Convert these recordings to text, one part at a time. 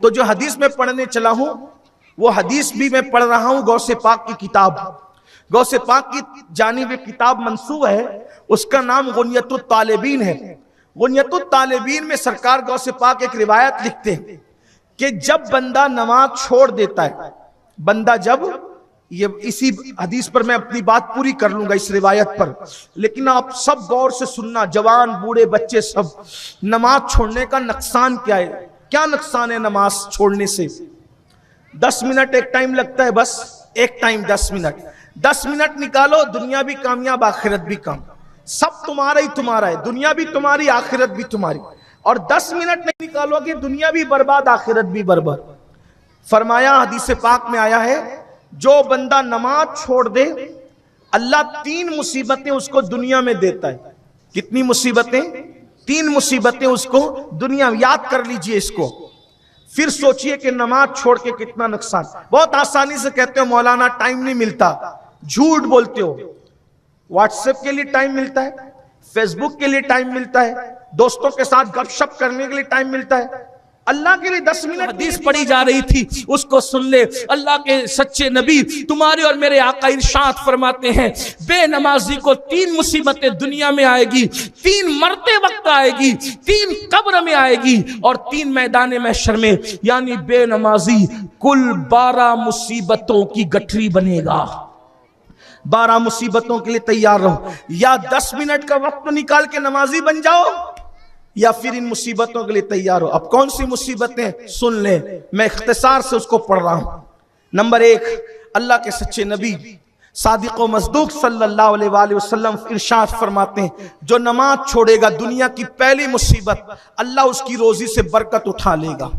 तो जो हदीस में पढ़ने चला हूं वो हदीस भी मैं पढ़ रहा हूं गौसे पाक की किताब, गौसे पाक की जानिब एक किताब मंसूब है, उसका नाम गुनियतुत तालिबीन है। गुनियतुत तालिबीन में सरकार गौसे पाक एक रिवायत लिखते हैं कि जब बंदा नमाज छोड़ देता है, बंदा जब, ये इसी हदीस पर मैं अपनी बात पूरी कर लूंगा इस रिवायत पर, लेकिन आप सब गौर से सुनना, जवान बूढ़े बच्चे सब, नमाज छोड़ने का नुकसान क्या है, क्या नुकसान है नमाज छोड़ने से। 10 मिनट एक टाइम लगता है, बस एक टाइम 10 मिनट, 10 मिनट निकालो, दुनिया भी कामयाब आखिरत भी काम, सब तुम्हारा ही तुम्हारा है, दुनिया भी तुम्हारी आखिरत भी तुम्हारी। और 10 मिनट नहीं निकालोगे दुनिया भी बर्बाद आखिरत भी बर्बाद। फरमाया हदीस पाक में आया है, जो बंदा नमाज छोड़ दे अल्लाह 3 मुसीबतें उसको दुनिया में देता है। कितनी मुसीबतें? 3 मुसीबतें उसको दुनिया में, याद कर लीजिए इसको, फिर सोचिए कि नमाज छोड़ के कितना नुकसान। बहुत आसानी से कहते हो मौलाना टाइम नहीं मिलता, झूठ बोलते हो। व्हाट्सएप के लिए टाइम मिलता है, फेसबुक के लिए टाइम मिलता है, दोस्तों के साथ गपशप करने के लिए टाइम मिलता है, अल्लाह के लिए 10 मिनट। हदीस पढ़ी जा रही थी, उसको सुन ले। अल्लाह के सच्चे नबी तुम्हारे और मेरे आका इरशाद फरमाते हैं, बेनमाजी को 3 मुसीबतें दुनिया में आएगी, 3 मरते वक्त आएगी, 3 कब्र में आएगी और 3 मैदान महशर में। यानी बेनमाजी कुल 12 मुसीबतों की गठरी बनेगा। 12 मुसीबतों के लिए तैयार रहो, या 10 मिनट का वक्त निकाल के नमाजी बन जाओ, या फिर इन मुसीबतों के लिए तैयार हो। अब कौन सी मुसीबतें सुन ले, मैं इख्तिसार से उसको पढ़ रहा हूं। नंबर 1, अल्लाह के सच्चे नबी सादिक व मसदूक सल्लल्लाहु अलैहि वसल्लम इरशाद फरमाते हैं, जो नमाज छोड़ेगा दुनिया की पहली मुसीबत, अल्लाह उसकी रोजी से बरकत उठा लेगा।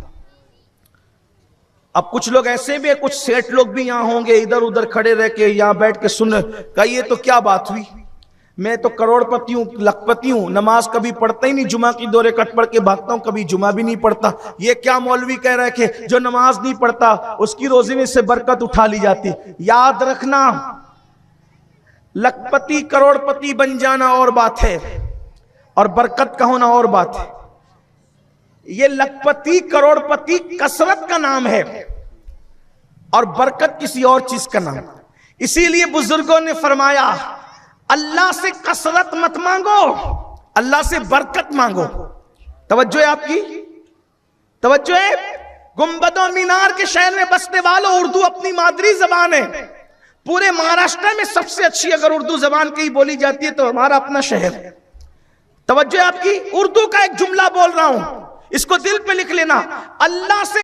अब कुछ लोग ऐसे भी है, कुछ सेठ लोग भी यहां होंगे, इधर उधर खड़े रह के यहां बैठ के सुन, कहिए तो क्या बात हुई, मैं तो करोड़पति हूं, लखपति हूं, नमाज कभी पढ़ता ही नहीं, जुमा की 2 रकात पढ़ के भागता हूं, कभी जुमा भी नहीं पढ़ता। ये क्या मौलवी कह रहे कि जो नमाज नहीं पढ़ता उसकी रोजी में से बरकत उठा ली जाती। याद रखना, लखपति करोड़पति बन जाना और बात है, और बरकत का होना और बात है। ये लखपति करोड़पति कसरत का नाम है और बरकत किसी और चीज का नाम। इसीलिए बुजुर्गों ने फरमाया, अल्लाह से कसरत मत मांगो, अल्लाह से बरकत मांगो। तवज्जो है आपकी? तवज्जो है? गुंबदों मीनार के शहर में बसने वालों, उर्दू अपनी मादरी जबान है। पूरे महाराष्ट्र में सबसे अच्छी अगर उर्दू जबान कहीं बोली जाती है तो हमारा अपना शहर है। तवज्जो है आपकी? उर्दू का एक जुमला बोल रहा हूं, इसको दिल पे लिख लेना, अल्लाह से